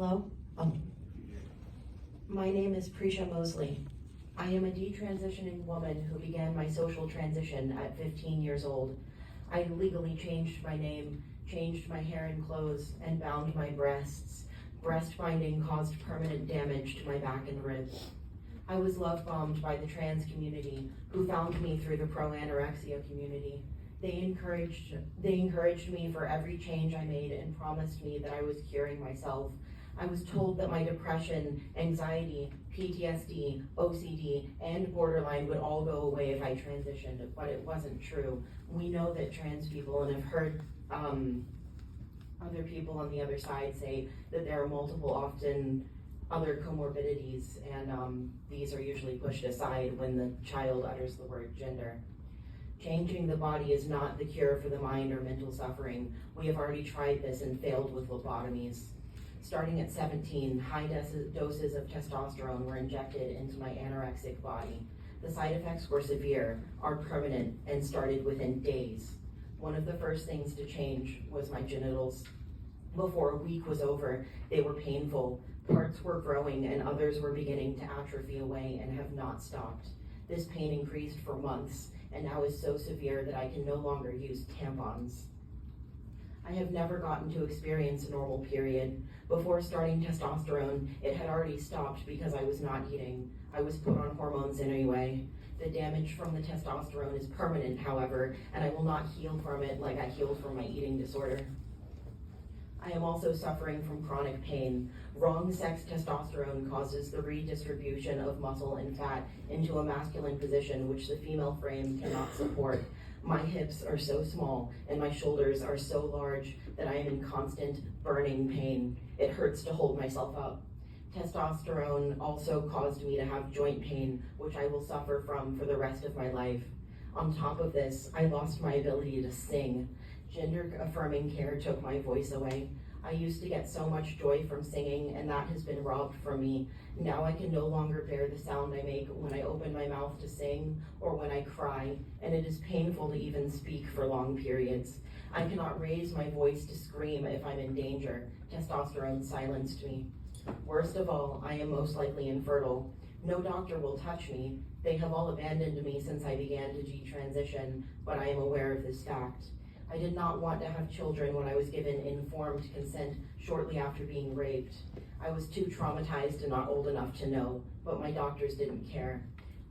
Hello? Oh. My name is Prisha Mosley. I am a detransitioning woman who began my social transition at 15 years old. I legally changed my name, changed my hair and clothes, and bound my breasts. Breast binding caused permanent damage to my back and ribs. I was love bombed by the trans community, who found me through the pro-anorexia community. They encouraged me for every change I made and promised me that I was curing myself. I was told that my depression, anxiety, PTSD, OCD, and borderline would all go away if I transitioned, but it wasn't true. We know that trans people, and I've heard other people on the other side say that there are multiple, often other comorbidities, and these are usually pushed aside when the child utters the word gender. Changing the body is not the cure for the mind or mental suffering. We have already tried this and failed with lobotomies. Starting at 17, high doses of testosterone were injected into my anorexic body. The side effects were severe, are permanent, and started within days. One of the first things to change was my genitals. Before a week was over, they were painful. Parts were growing and others were beginning to atrophy away and have not stopped. This pain increased for months and now is so severe that I can no longer use tampons. I have never gotten to experience a normal period. Before starting testosterone, it had already stopped because I was not eating. I was put on hormones anyway. The damage from the testosterone is permanent, however, and I will not heal from it like I healed from my eating disorder. I am also suffering from chronic pain. Wrong sex testosterone causes the redistribution of muscle and fat into a masculine position which the female frame cannot support. My hips are so small and my shoulders are so large that I am in constant burning pain. It hurts to hold myself up. Testosterone also caused me to have joint pain, which I will suffer from for the rest of my life. On top of this, I lost my ability to sing. Gender-affirming care took my voice away. I used to get so much joy from singing, and that has been robbed from me. Now I can no longer bear the sound I make when I open my mouth to sing or when I cry, and it is painful to even speak for long periods. I cannot raise my voice to scream if I'm in danger. Testosterone silenced me. Worst of all, I am most likely infertile. No doctor will touch me. They have all abandoned me since I began to detransition, but I am aware of this fact. I did not want to have children when I was given informed consent shortly after being raped. I was too traumatized and not old enough to know, but my doctors didn't care.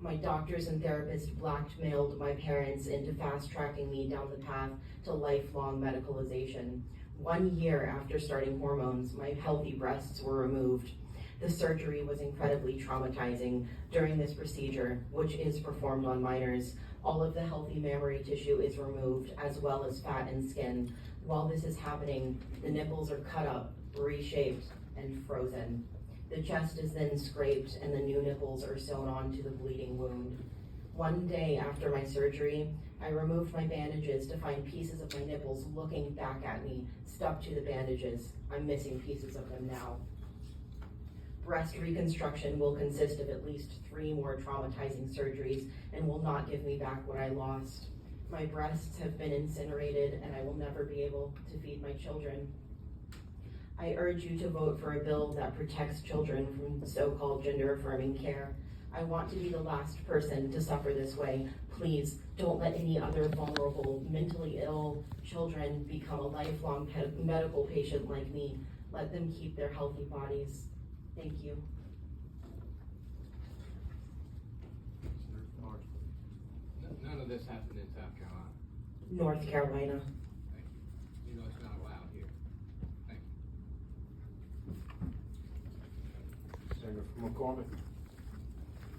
My doctors and therapists blackmailed my parents into fast-tracking me down the path to lifelong medicalization. 1 year after starting hormones, my healthy breasts were removed. The surgery was incredibly traumatizing. During this procedure, which is performed on minors, all of the healthy mammary tissue is removed, as well as fat and skin. While this is happening, the nipples are cut up, reshaped, and frozen. The chest is then scraped, and the new nipples are sewn onto the bleeding wound. One day after my surgery, I removed my bandages to find pieces of my nipples looking back at me, stuck to the bandages. I'm missing pieces of them now. Breast reconstruction will consist of at least 3 more traumatizing surgeries and will not give me back what I lost. My breasts have been incinerated and I will never be able to feed my children. I urge you to vote for a bill that protects children from so-called gender-affirming care. I want to be the last person to suffer this way. Please don't let any other vulnerable, mentally ill children become a lifelong medical patient like me. Let them keep their healthy bodies. Thank you. None of this happened in South Carolina. North Carolina. Thank you. You know it's not allowed here. Thank you. Senator from McCormick.